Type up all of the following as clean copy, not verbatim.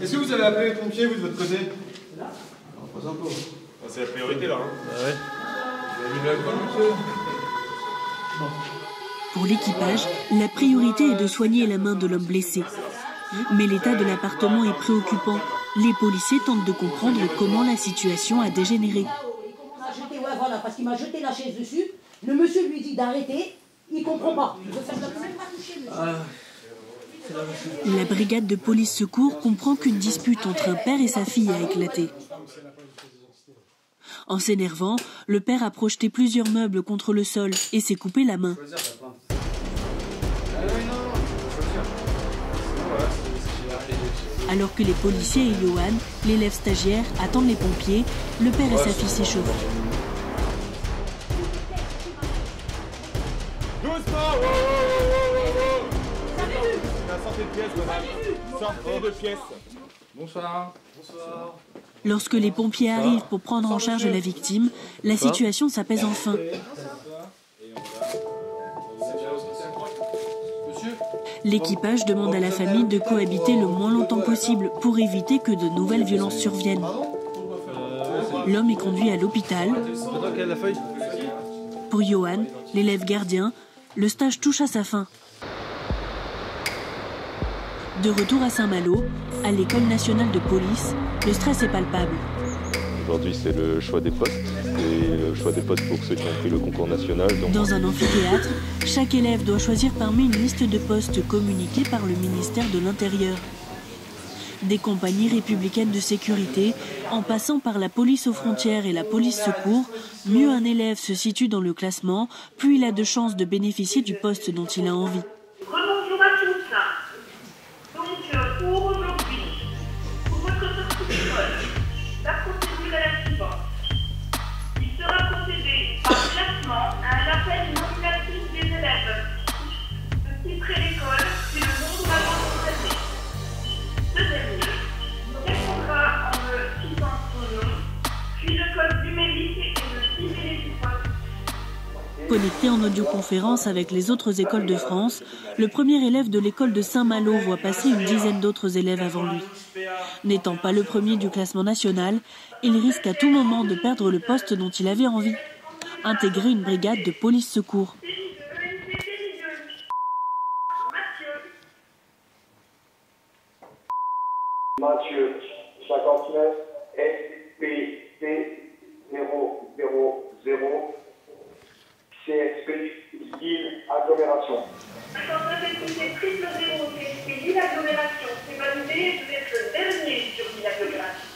Est-ce que vous avez appelé les pompiers, vous, de votre côté? Là. Pas encore. C'est la priorité, là. Hein. Ah ouais. Vous avez mis de l'alcool, monsieur? Non. Pour l'équipage, la priorité est de soigner la main de l'homme blessé. Mais l'état de l'appartement est préoccupant. Les policiers tentent de comprendre comment la situation a dégénéré. Voilà, parce qu'il m'a jeté la chaise dessus. Le monsieur lui dit d'arrêter. Il ne comprend pas. La brigade de police secours comprend qu'une dispute entre un père et sa fille a éclaté. En s'énervant, le père a projeté plusieurs meubles contre le sol et s'est coupé la main. Alors que les policiers et Johan, l'élève stagiaire, attendent les pompiers, le père et sa fille s'échauffent. Doucement, sortez de pièce, madame. Sortez de pièce. Bonsoir. Bonsoir. Lorsque les pompiers arrivent pour prendre en charge la victime, la situation s'apaise enfin. L'équipage demande à la famille de cohabiter le moins longtemps possible pour éviter que de nouvelles violences surviennent. L'homme est conduit à l'hôpital. Pour Johan, l'élève gardien, le stage touche à sa fin. De retour à Saint-Malo, à l'école nationale de police, le stress est palpable. Aujourd'hui, c'est le choix des postes, et le choix des postes pour ceux qui ont pris le concours national. Dans un amphithéâtre, chaque élève doit choisir parmi une liste de postes communiquée par le ministère de l'Intérieur. Des compagnies républicaines de sécurité, en passant par la police aux frontières et la police secours, mieux un élève se situe dans le classement, plus il a de chances de bénéficier du poste dont il a envie. Bonjour à tous. Donc, pour aujourd'hui, pour votre sortie d'école, la procédure est la suivante. Il sera procédé par classement à un appel nominatif des élèves. Ceux qui prennent l'école, puis le nom de la grande procédée. Ce dernier répondra en me citant son nom, puis le code numérique et le signet du poste. Connecté en audioconférence avec les autres écoles de France, le premier élève de l'école de Saint-Malo voit passer une dizaine d'autres élèves avant lui. N'étant pas le premier du classement national, il risque à tout moment de perdre le poste dont il avait envie. Intégrer une brigade de police secours. Mathieu 59 SPC 000 CSP Lille agglomération. 59 SPC triple 0 CSP Lille agglomération. C'est validé, vous êtes le dernier sur Lille agglomération.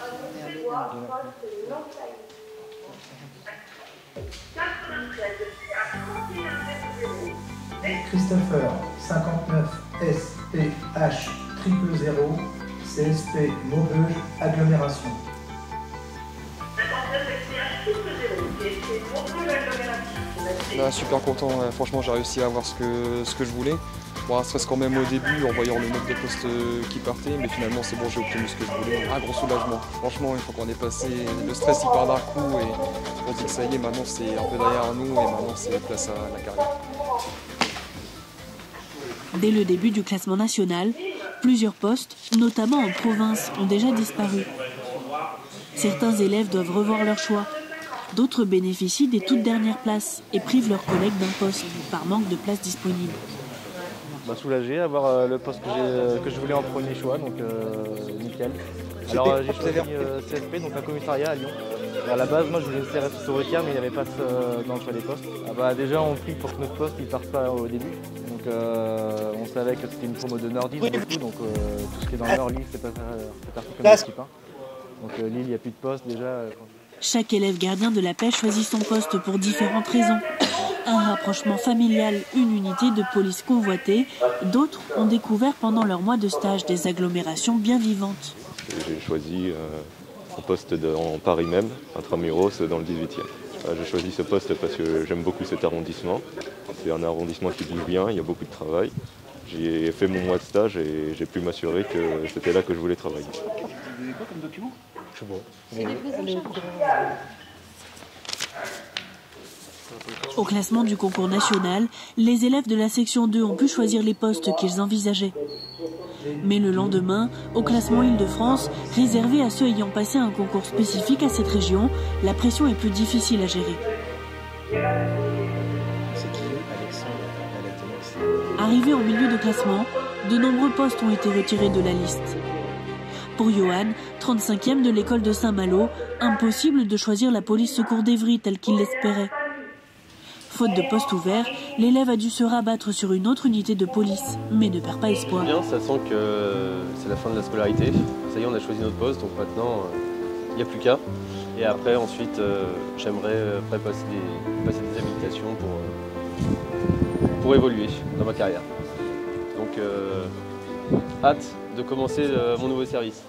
93 Christopher 59 SPH 000 CSP Maubeuge agglomération. 59 SPH triple 0 CSP Maubeuge agglomération. Là, super content, franchement j'ai réussi à avoir ce que je voulais. Bon, un stress quand même au début en voyant le nombre de postes qui partaient, mais finalement c'est bon, j'ai obtenu ce que je voulais. Un gros soulagement. Franchement, une fois qu'on est passé, le stress il part d'un coup et on dit que ça y est, maintenant c'est un peu derrière nous et maintenant c'est place à la carrière. Dès le début du classement national, plusieurs postes, notamment en province, ont déjà disparu. Certains élèves doivent revoir leur choix. D'autres bénéficient des toutes dernières places et privent leurs collègues d'un poste par manque de place disponible. Soulagé d'avoir le poste que je voulais en premier choix, donc nickel. Alors j'ai choisi CSP, donc un commissariat à Lyon. À la base, moi je voulais une CRS sur Ricard, mais il n'y avait pas dans le choix des postes. Déjà on prie pour que notre poste ne parte pas au début. Donc on savait que c'était une promo de nordisme beaucoup, donc tout ce qui est dans le nord, Lille, c'est pas parti comme équipe. Donc Lille, il n'y a plus de poste déjà. Chaque élève gardien de la paix choisit son poste pour différentes raisons. Un rapprochement familial, une unité de police convoitée. D'autres ont découvert pendant leur mois de stage des agglomérations bien vivantes. J'ai choisi un poste en Paris même, intramuros, dans le 18e. J'ai choisi ce poste parce que j'aime beaucoup cet arrondissement. C'est un arrondissement qui bouge bien, il y a beaucoup de travail. J'ai fait mon mois de stage et j'ai pu m'assurer que c'était là que je voulais travailler. Vous avez quoi comme document? Je sais pas. Au classement du concours national, les élèves de la section 2 ont pu choisir les postes qu'ils envisageaient. Mais le lendemain, au classement Île-de-France, réservé à ceux ayant passé un concours spécifique à cette région, la pression est plus difficile à gérer. Arrivé en milieu de classement, de nombreux postes ont été retirés de la liste. Pour Johan, 35e de l'école de Saint-Malo, impossible de choisir la police secours d'Evry tel qu'il l'espérait. Faute de poste ouvert, l'élève a dû se rabattre sur une autre unité de police, mais ne perd pas espoir. Bien, ça sent que c'est la fin de la scolarité. Ça y est, on a choisi notre poste, donc maintenant, il n'y a plus qu'à. Et après, ensuite, j'aimerais passer des habilitations pour évoluer dans ma carrière. Donc, hâte de commencer mon nouveau service.